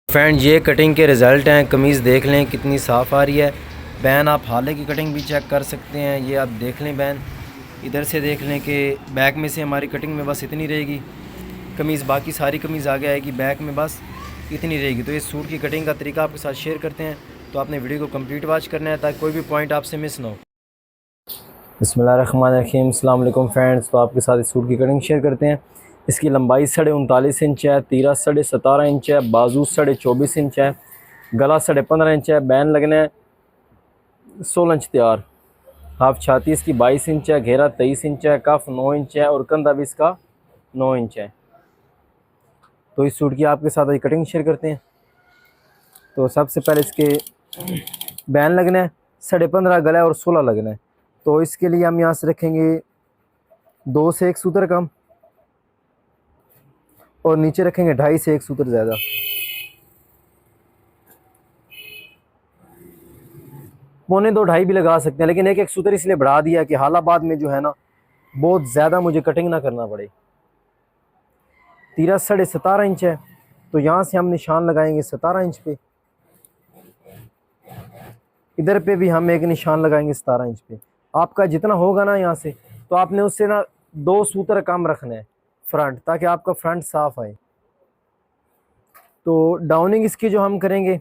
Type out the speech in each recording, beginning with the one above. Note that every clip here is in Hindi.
फ्रेंड ये कटिंग के रिज़ल्ट हैं। कमीज़ देख लें कितनी साफ़ आ रही है। बैन आप हाले की कटिंग भी चेक कर सकते हैं। ये आप देख लें बैन, इधर से देख लें कि बैक में से हमारी कटिंग में बस इतनी रहेगी कमीज़, बाकी सारी कमीज़ आगे आएगी, बैक में बस इतनी रहेगी। तो इस सूट की कटिंग का तरीका आपके साथ शेयर करते हैं, तो आपने वीडियो को कंप्लीट वॉच करना है ताकि कोई भी पॉइंट आपसे मिस ना हो। बिस्मिल्लाहिर्रहमानिर्रहीम, अस्सलाम वालेकुम फ्रेंड्स। तो आपके साथ इस सूट की कटिंग शेयर करते हैं। इसकी लंबाई 39.5 इंच है, तीरा 17.5 इंच है, बाजू 24.5 इंच है, गला 15.5 इंच है, बैन लगना है 16 इंच तैयार। हाफ छाती इसकी 22 इंच है, घेरा 23 इंच है, कफ 9 इंच है और कंधा भी इसका 9 इंच है। तो इस सूट की आपके साथ आज कटिंग शेयर करते हैं। तो सबसे पहले इसके बैन लगना है 15.5 गला है और 16 लगना है। तो इसके लिए हम यहाँ से रखेंगे 2 से 1 सूत्र कम और नीचे रखेंगे 2.5 से 1 सूत्र ज़्यादा। पौने 2 2.5 भी लगा सकते हैं, लेकिन एक एक सूत्र इसलिए बढ़ा दिया कि हालाबाद में जो है ना बहुत ज़्यादा मुझे कटिंग ना करना पड़े। तीरा 17.5 इंच है, तो यहाँ से हम निशान लगाएंगे 17 इंच पे। इधर पे भी हम एक निशान लगाएंगे 17 इंच पे। आपका जितना होगा ना यहाँ से, तो आपने उससे ना 2 सूत्र कम रखना है फ्रंट, ताकि आपका फ्रंट साफ आए। तो डाउनिंग इसकी जो हम करेंगे,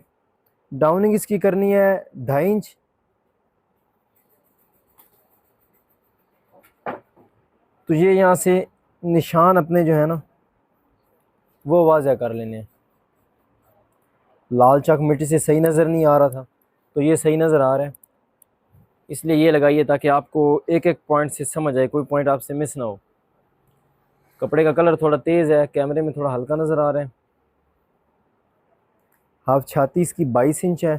डाउनिंग इसकी करनी है 2.5 इंच। तो ये यहाँ से निशान अपने जो है ना वो वाज़ह कर लेने हैं। लाल चाक मिट्टी से सही नज़र नहीं आ रहा था, तो ये सही नज़र आ रहा है, इसलिए ये लगाइए ताकि आपको एक एक पॉइंट से समझ आए, कोई पॉइंट आपसे मिस ना हो। कपड़े का कलर थोड़ा तेज़ है, कैमरे में थोड़ा हल्का नज़र आ रहा है। हाफ छाती इसकी 22 इंच है,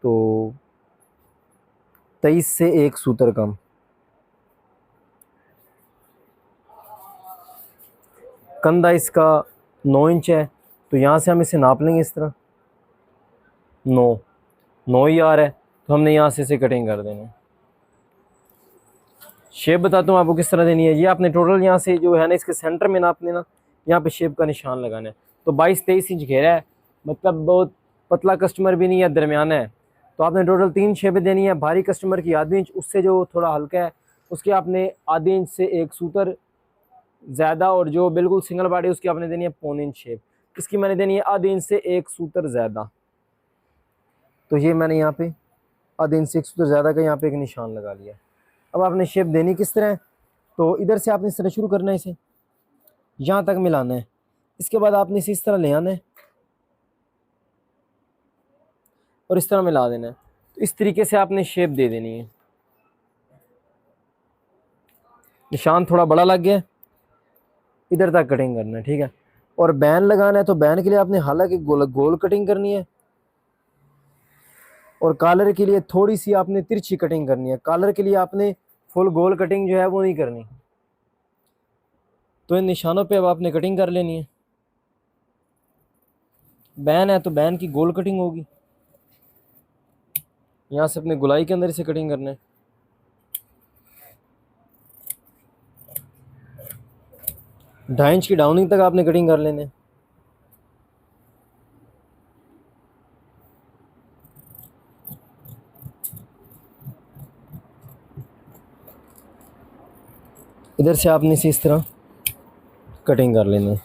तो 23 से 1 सूत्र कम। कंधा इसका 9 इंच है, तो यहाँ से हम इसे नाप लेंगे इस तरह। 9 ही आ रहा है, तो हमने यहाँ से इसे कटिंग कर देना है। शेप बताता हूँ आपको किस तरह देनी है। ये आपने टोटल यहाँ से जो है ना इसके सेंटर में नापने ना, यहाँ पे शेप का निशान लगाना है। तो 22-23 इंच घेरा है, मतलब बहुत पतला कस्टमर भी नहीं है, दरमियाना है। तो आपने टोटल 3 शेपें देनी है। भारी कस्टमर की आधी इंच, उससे जो थोड़ा हल्का है उसके आपने आधी इंच से 1 सूत्र ज़्यादा, और जो बिल्कुल सिंगल बॉडी उसकी आपने देनी है पौने इंच शेप। इसकी मैंने देनी है आधी इंच से 1 सूत्र ज़्यादा। तो ये मैंने यहाँ पे आधी इंच से 1 सूत्र ज़्यादा का यहाँ पे एक निशान लगा लिया। अब आपने शेप देनी किस तरह है, तो इधर से आपने इस तरह शुरू करना है, इसे यहाँ तक मिलाना है। इसके बाद आपने इसे इस तरह ले आना है और इस तरह मिला देना है। तो इस तरीके से आपने शेप दे देनी है। निशान थोड़ा बड़ा लग गया, इधर तक कटिंग करना है, ठीक है। और बैन लगाना है, तो बैन के लिए आपने हालांकि गोल गोल कटिंग करनी है, और कॉलर के लिए थोड़ी सी आपने तिरछी कटिंग करनी है। कॉलर के लिए आपने फुल गोल कटिंग जो है वो नहीं करनी। तो इन निशानों पे अब आपने कटिंग कर लेनी है। बैन है तो बैन की गोल कटिंग होगी, यहाँ से अपने गुलाई के अंदर इसे कटिंग करना है। ढाई इंच की डाउनिंग तक आपने कटिंग कर लेने। इधर से आपने इसे इस तरह कटिंग कर लेने।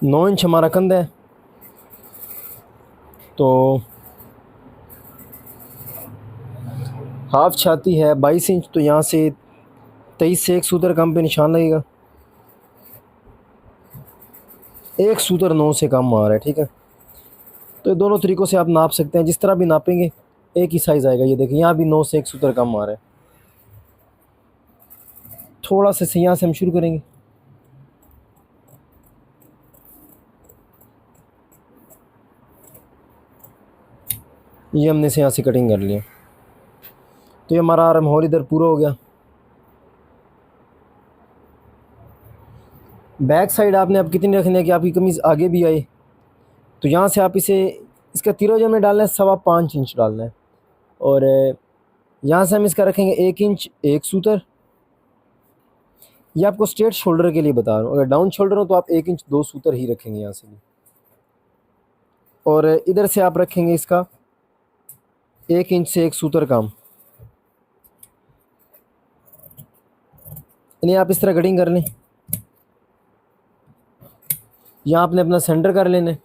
9 इंच हमारा कंधा है, तो हाफ छाती है 22 इंच, तो यहाँ से 23 से 1 सूत्र कम पे निशान लगेगा। 1 सूत्र 9 से कम आ रहा है, ठीक है। तो दोनों तरीक़ों से आप नाप सकते हैं, जिस तरह भी नापेंगे एक ही साइज़ आएगा। ये देखिए यहाँ भी 9 से 1 सूत्र कम आ रहा है। थोड़ा सा यहाँ से हम शुरू करेंगे। ये हमने से यहाँ से कटिंग कर लिया, तो ये हमारा आर्म होल इधर पूरा हो गया। बैक साइड आपने अब कितनी रखनी है कि आपकी कमीज़ आगे भी आए। तो यहाँ से आप इसे इसका तीरा जो हमें डालना है 5.25 इंच डालना है, और यहाँ से हम इसका रखेंगे 1 इंच 1 सूत्र, ये आपको स्ट्रेट शोल्डर के लिए बता रहा हूँ। अगर डाउन शोल्डर हो तो आप 1 इंच 2 सूतर ही रखेंगे यहाँ से भी, और इधर से आप रखेंगे इसका 1 इंच से 1 सूतर कम। इन्हें आप इस तरह कटिंग कर लें। यहाँ आपने अपना सेंटर कर लेना है।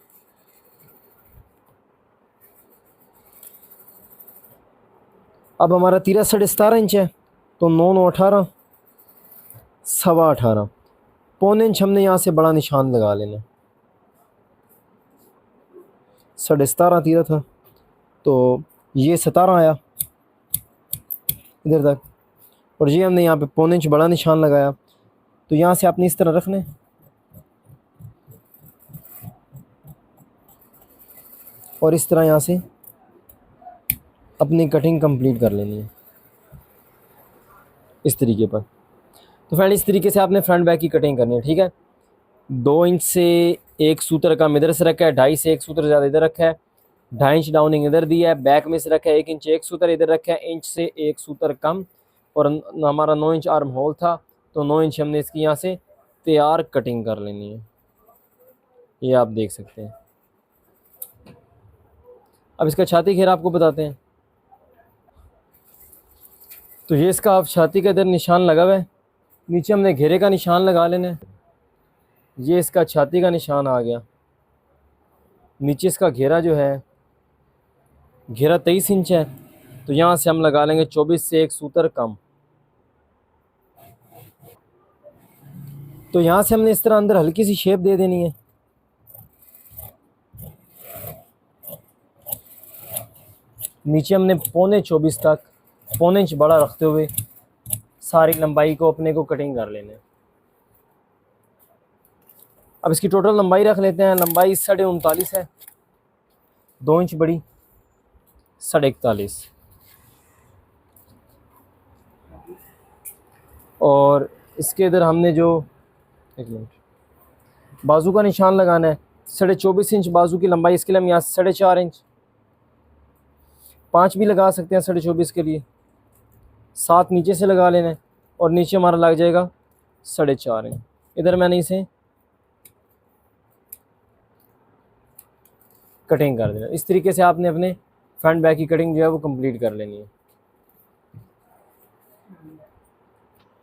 अब हमारा तीरा 17.5 इंच है, तो 9 9 18, 18.25, पौने इंच हमने यहाँ से बड़ा निशान लगा लेना है। 17.5 तीरा था, तो ये 17 आया इधर तक, और ये हमने यहाँ पे पौने इंच बड़ा निशान लगाया। तो यहाँ से आपने इस तरह रखना है और इस तरह यहाँ से अपनी कटिंग कंप्लीट कर लेनी है इस तरीके पर। तो फ्रेंड इस तरीके से आपने फ्रंट बैक की कटिंग करनी है, ठीक है। 2 इंच से 1 सूतर कम इधर से रखा है, 2.5 से 1 सूतर ज़्यादा इधर रखा है, 2.5 इंच डाउनिंग इधर दिया है, बैक में से रखा है 1 इंच 1 सूतर इधर रखा है, इंच से 1 सूतर कम, और हमारा 9 इंच आर्म होल था, तो 9 इंच हमने इसकी यहाँ से तैयार कटिंग कर लेनी है। ये आप देख सकते हैं। अब इसका छाती घेरा आपको बताते हैं। तो ये इसका आप छाती का इधर निशान लगा हुआ है, नीचे हमने घेरे का निशान लगा लेना है। ये इसका छाती का निशान आ गया। नीचे इसका घेरा जो है, घेरा 23 इंच है, तो यहाँ से हम लगा लेंगे 24 से 1 सूतर कम। तो यहाँ से हमने इस तरह अंदर हल्की सी शेप दे देनी है। नीचे हमने पौने 24 तक, पौने इंच बड़ा रखते हुए सारी लंबाई को अपने को कटिंग कर लेना है। अब इसकी टोटल लंबाई रख लेते हैं। लंबाई 39.5 है, 2 इंच बड़ी, 41.5। और इसके इधर हमने जो, एक मिनट, बाजू का निशान लगाना है। 24.5 इंच बाजू की लंबाई, इसके लिए हम यहाँ 4.5 इंच, 5 भी लगा सकते हैं 24.5 के लिए, 7 नीचे से लगा लेना है, और नीचे हमारा लग जाएगा 4.5 इंच। इधर मैंने इसे कटिंग कर देना। इस तरीके से आपने अपने फ्रंट बैक की कटिंग जो है वो कंप्लीट कर लेनी है।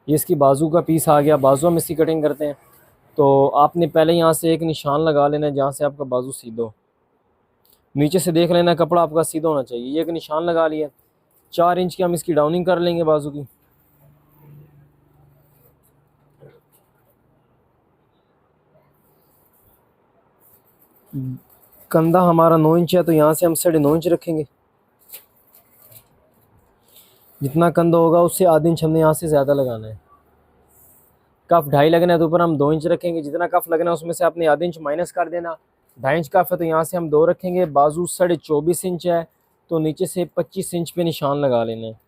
ये इसकी बाजू का पीस आ गया, बाजू हम इसकी कटिंग करते हैं। तो आपने पहले यहाँ से एक निशान लगा लेना है जहाँ से आपका बाजू सीधा हो। नीचे से देख लेना कपड़ा आपका सीधा होना चाहिए। ये एक निशान लगा लिया, 4 इंच की हम इसकी डाउनिंग कर लेंगे बाजू की। कंधा हमारा 9 इंच है, तो यहाँ से हम 9.5 इंच रखेंगे। जितना कंधा होगा उससे आधा इंच हमने यहाँ से ज़्यादा लगाना है। कफ 2.5 लगना है तो ऊपर हम 2 इंच रखेंगे। जितना कफ लगना है उसमें से आपने आधा इंच माइनस कर देना। 2.5 इंच कफ है तो यहाँ से हम 2 रखेंगे। बाजू 24.5 इंच है, तो नीचे से 25 इंच पे निशान लगा लेना है।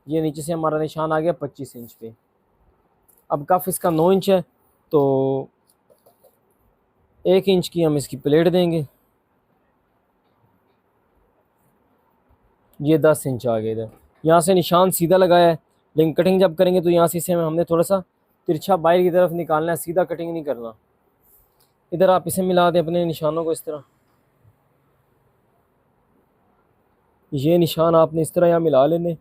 ये नीचे से हमारा निशान आ गया 25 इंच पे। अब कफ इसका 9 इंच है, तो 1 इंच की हम इसकी प्लेट देंगे। ये 10 इंच आ गया इधर। यहाँ से निशान सीधा लगाया है, लेकिन कटिंग जब करेंगे तो यहाँ से इसे हमने थोड़ा सा तिरछा बाहर की तरफ निकालना है, सीधा कटिंग नहीं करना। इधर आप इसे मिला दें अपने निशानों को इस तरह। ये निशान आपने इस तरह यहाँ मिला लेने।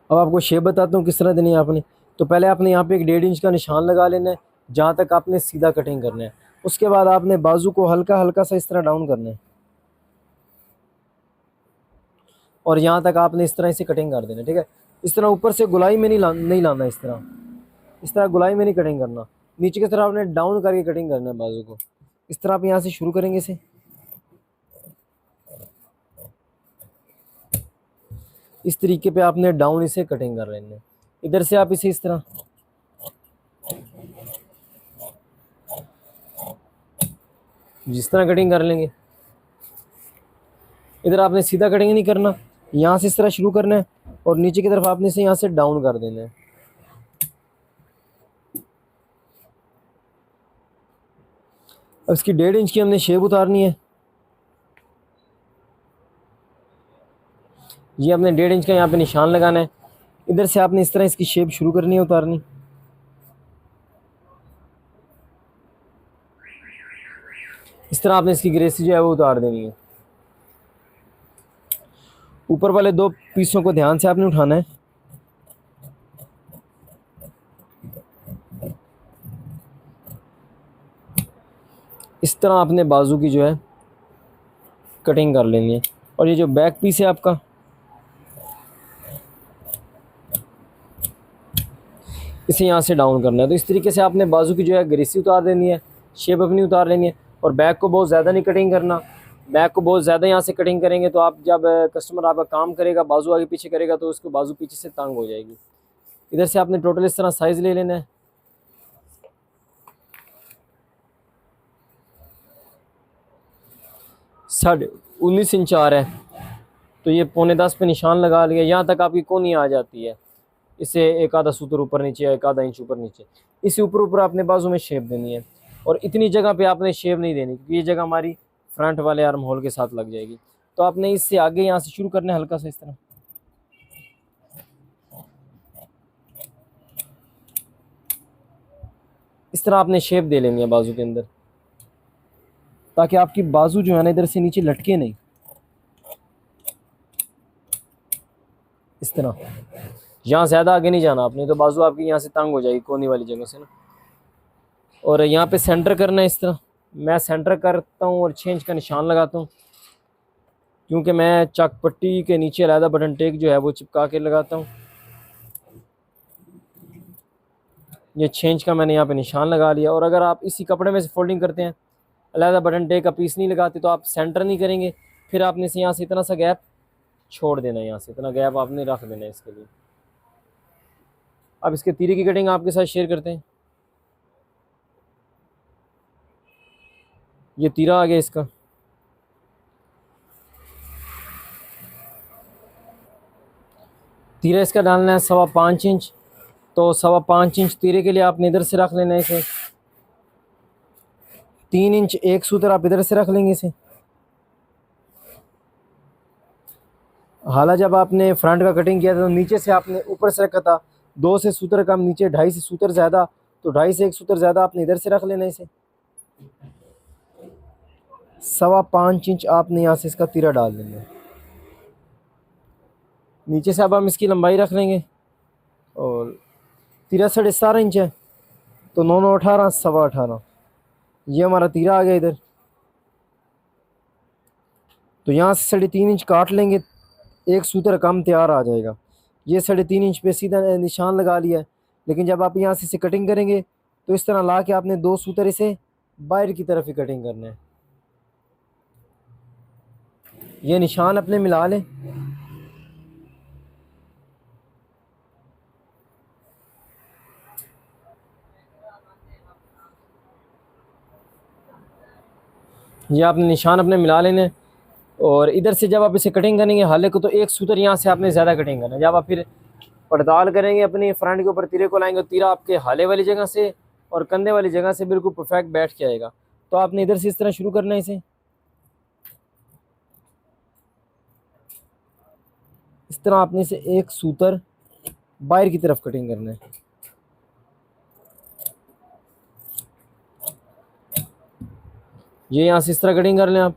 अब आपको शेप बताता हूँ किस तरह देनी है आपने। तो पहले आपने यहाँ पे एक 1.5 इंच का निशान लगा लेना है जहाँ तक आपने सीधा कटिंग करना है। उसके बाद आपने बाजू को हल्का हल्का सा इस तरह डाउन करना है, और यहाँ तक आपने इस तरह इसे कटिंग कर देना, ठीक है। इस तरह ऊपर से गुलाई में नहीं लाना, इस तरह गुलाई में नहीं कटिंग करना। नीचे की तरफ आपने डाउन करके कटिंग करना है बाजू को। इस तरह आप यहाँ से शुरू करेंगे इसे, इस तरीके पे आपने डाउन इसे कटिंग कर लेना है। इधर से आप इसे इस तरह जिस तरह कटिंग कर लेंगे। इधर आपने सीधा कटिंग नहीं करना, यहाँ से इस तरह शुरू करना है, और नीचे की तरफ आपने इसे यहाँ से डाउन कर देना है। अब इसकी 1.5 इंच की हमने शेप उतारनी है। ये आपने 1.5 इंच का यहाँ पे निशान लगाना है। इधर से आपने इस तरह इसकी शेप शुरू करनी है उतारनी। इस तरह आपने इसकी ग्रेसी जो है वो उतार देनी है। ऊपर वाले 2 पीसों को ध्यान से आपने उठाना है। इस तरह आपने बाजू की जो है कटिंग कर लेनी है। और ये जो बैक पीस है आपका, इसे यहाँ से डाउन करना है। तो इस तरीके से आपने बाजू की जो है ग्रेसी उतार देनी है, शेप अपनी उतार लेनी है। और बैक को बहुत ज़्यादा नहीं कटिंग करना। बैक को बहुत ज़्यादा यहाँ से कटिंग करेंगे तो आप जब कस्टमर आपका काम करेगा, बाजू आगे पीछे करेगा, तो उसको बाजू पीछे से तंग हो जाएगी। इधर से आपने टोटल इस तरह साइज़ ले लेना है। साढ़े 19 इंच आ रहा है, तो ये 9.25 पे निशान लगा लिया। यहाँ तक आपकी कोनी आ जाती है। इसे एक आधा सूत्र ऊपर नीचे, एक आधा इंच ऊपर नीचे, इसे ऊपर ऊपर आपने बाजू में शेप देनी है। और इतनी जगह पे आपने शेप नहीं देनी, क्योंकि ये जगह हमारी फ्रंट वाले आर्म होल के साथ लग जाएगी। तो आपने इससे आगे यहाँ से शुरू करना है, हल्का सा इस तरह। इस तरह आपने शेप दे लेनी है बाजू के अंदर, ताकि आपकी बाजू जो है ना इधर से नीचे लटके नहीं। इस तरह यहाँ ज़्यादा आगे नहीं जाना आपने, तो बाजू आपकी यहाँ से तंग हो जाएगी कोनी वाली जगह से ना। और यहाँ पे सेंटर करना है इस तरह। मैं सेंटर करता हूँ और 6 इंच का निशान लगाता हूँ, क्योंकि मैं चक पट्टी के नीचे अलहदा बटन टेक जो है वो चिपका के लगाता हूँ। ये 6 इंच का मैंने यहाँ पे निशान लगा लिया। और अगर आप इसी कपड़े में से फोल्डिंग करते हैं, अलहदा बटन टेक का पीस नहीं लगाते, तो आप सेंटर नहीं करेंगे। फिर आपने से यहाँ से इतना सा गैप छोड़ देना है, यहाँ से इतना गैप आपने रख देना है इसके लिए। अब इसके तीरे की कटिंग आपके साथ शेयर करते हैं। ये तीरा आ गया इसका। तीरा इसका डालना है 5.25 इंच। तो 5.25 इंच तीरे के लिए आपने इधर से रख लेना है इसे। 3 इंच एक सूत्र आप इधर से रख लेंगे इसे। हाला जब आपने फ्रंट का कटिंग किया था तो नीचे से आपने ऊपर से रखा था 2 से सूत्र कम नीचे, 2.5 से सूत्र ज़्यादा, तो 2.5 से 1 सूत्र ज़्यादा आपने इधर से रख लेना इसे। 5.25 इंच आपने यहाँ से इसका तीरा डाल देना है। नीचे से अब हम इसकी लंबाई रख लेंगे। और तीरा 17.5 इंच है, तो 9 9 18, 18.25 ये हमारा तीरा आ गया इधर। तो यहाँ से 3.5 इंच काट लेंगे, 1 सूत्र कम तैयार आ जाएगा। ये 3.5 इंच पे सीधा निशान लगा लिया है। लेकिन जब आप यहाँ से इसे कटिंग करेंगे तो इस तरह ला के आपने 2 सूत्र इसे बाहर की तरफ ही कटिंग करना है। ये निशान अपने मिला लें। ये आपने निशान अपने मिला लेने। और इधर से जब आप इसे कटिंग करेंगे हाले को, तो 1 सूत्र यहाँ से आपने ज़्यादा कटिंग करना है। जब आप फिर पड़ताल करेंगे अपनी फ्रंट के ऊपर तीरे को लाएंगे, तीरा आपके हाले वाली जगह से और कंधे वाली जगह से बिल्कुल परफेक्ट बैठ के आएगा। तो आपने इधर से इस तरह शुरू करना है इसे। इस तरह आपने इसे 1 सूत्र बाहर की तरफ कटिंग करना है। ये यहाँ से इस तरह कटिंग कर लें आप।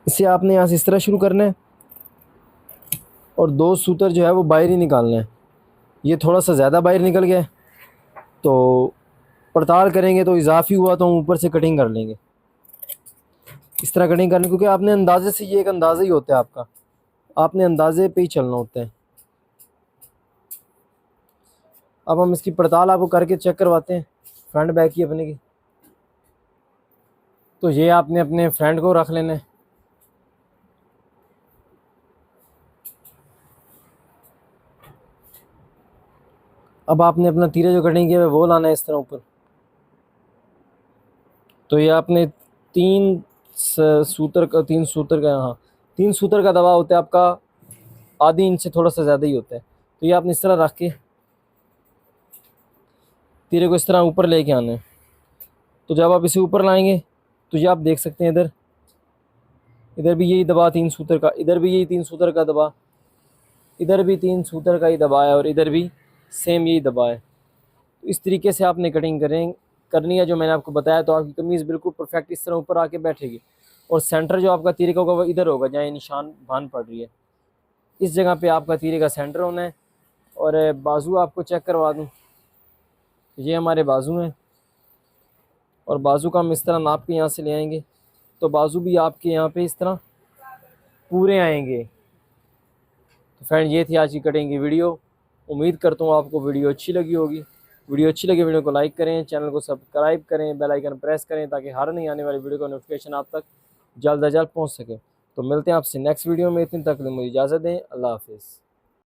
इसे आपने यहाँ से इस तरह शुरू करना है और 2 सूत्र जो है वो बाहर ही निकालना है। ये थोड़ा सा ज़्यादा बाहर निकल गया है, तो पड़ताल करेंगे तो इजाफी हुआ तो हम ऊपर से कटिंग कर लेंगे। इस तरह कटिंग करनी, क्योंकि आपने अंदाजे से, ये एक अंदाज़ा ही होता है आपका, आपने अंदाजे पे ही चलना होता है। अब हम इसकी पड़ताल आपको करके चेक करवाते हैं फ्रंट बैक की अपने की। तो ये आपने अपने फ्रंट को रख लेना है। अब आपने अपना तीरा जो कटिंग किया है वो लाना है इस तरह ऊपर। तो ये आपने 3 सूत्र का, 3 सूत्र का, हाँ 3 सूत्र का दबाव होता है आपका, आधी इंच से थोड़ा सा ज़्यादा ही होता है। तो ये आपने इस तरह रख के तीरे को इस तरह ऊपर लेके आना है। तो जब आप इसे ऊपर लाएंगे तो ये आप देख सकते हैं इधर, इधर भी यही दबा 3 सूत्र का, इधर भी यही 3 सूत्र का दबा, इधर भी 3 सूत्र का ही दबा है, और इधर भी सेम यही दबा है। तो इस तरीके से आपने कटिंग करनी है जो मैंने आपको बताया। तो आपकी कमीज़ बिल्कुल परफेक्ट इस तरह ऊपर आके बैठेगी, और सेंटर जो आपका तीरे का होगा वो इधर होगा जहाँ ये निशान भान पड़ रही है, इस जगह पे आपका तीरे का सेंटर होना है। और बाजू आपको चेक करवा दूँ, ये हमारे बाजू हैं, और बाजू का हम इस तरह नाप के यहाँ से ले आएंगे, तो बाजू भी आपके यहाँ पे इस तरह पूरे आएंगे। तो फ्रेंड ये थी आज की कटिंग की वीडियो। उम्मीद करता हूँ आपको वीडियो अच्छी लगी होगी। वीडियो अच्छी लगी वीडियो को लाइक करें, चैनल को सब्सक्राइब करें, बेल आइकन प्रेस करें ताकि हर नई आने वाली वीडियो का नोटिफिकेशन आप तक जल्द अज जल्द पहुँच सके। तो मिलते हैं आपसे नेक्स्ट वीडियो में, इतनी तक मुझे इजाज़त दें। अल्लाह हाफिज़।